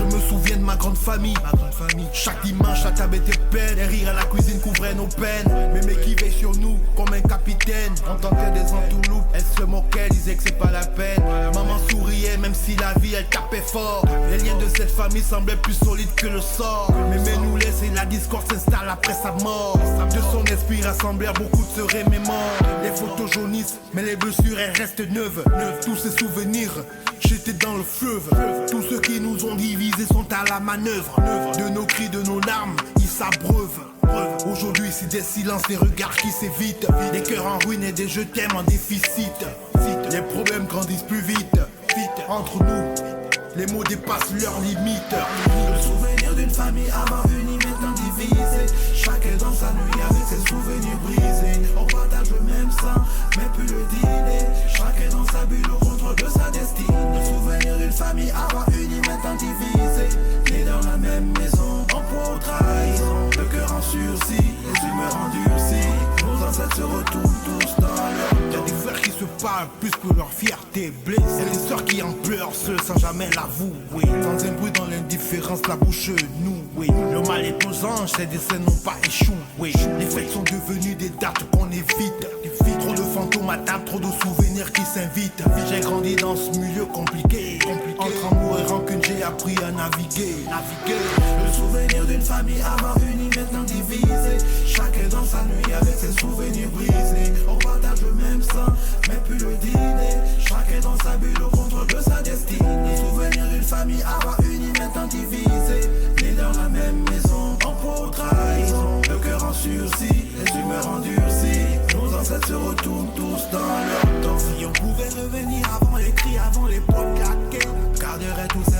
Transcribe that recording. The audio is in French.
Je me souviens de ma grande famille. Chaque dimanche la table était pleine. Les rires à la cuisine couvraient nos peines. Mémé qui veille sur nous comme un capitaine. On tentait des entourloupes, elle se moquait, disait que c'est pas la peine. Maman souriait même si la vie elle tapait fort. Les liens de cette famille semblaient plus solides que le sort. Mémé nous laisse et la discorde s'installe après sa mort. De son esprit rassemblèrent beaucoup de se remémorent. Les photos jaunissent mais les blessures elles restent neuves. Tous ces souvenirs j'étais dans le fleuve. Tous ceux qui nous ont divisés sont à la manœuvre. De nos cris, de nos larmes, ils s'abreuvent. Aujourd'hui c'est des silences, des regards qui s'évitent. Des cœurs en ruine et des je t'aime en déficit. Les problèmes grandissent plus vite. Entre nous, les mots dépassent leurs limites. Le souvenir d'une famille avant unie maintenant divisée. Chacun dans sa nuit avec ses souvenirs brisés. On partage le même sang, mais plus le dîner. Chacun dans sa bulle au contrôle de sa destinée. Le souvenir d'une famille avant unie maintenant divisée. Nés dans la même maison, en proie aux trahisons. Le cœur en sursis, les humeurs endurcies. Nos ancêtres se retrouvent tous dans leur Y'a des frères qui se parlent plus que leur fierté blesse. Et des sœurs qui en pleurent seules sans jamais l'avouer. Dans un bruit, dans l'indifférence, la bouche nouée. Le mal est aux anges, ces dessins n'ont pas échoué. Les fêtes sont devenues des dates qu'on évite. Trop de fantômes à table, trop de souvenirs qui s'invitent. J'ai grandi dans ce milieu compliqué. Entre amour et rancune, j'ai appris à naviguer. Le souvenir d'une famille avant unie maintenant divisée. Chacun dans sa nuit avec ses souvenirs brisés. On partage le même sang, mais plus le dîner. Chacun dans sa bulle au contrôle de sa destinée. Souvenir d'une famille avant unie maintenant divisée. Nés dans la même maison, en proie aux trahisons. Le cœur en sursis, les humeurs endurcies. Nos ancêtres se retournent tous dans leur temps. Si on pouvait revenir avant les cris, avant les potes claqués, garderait tout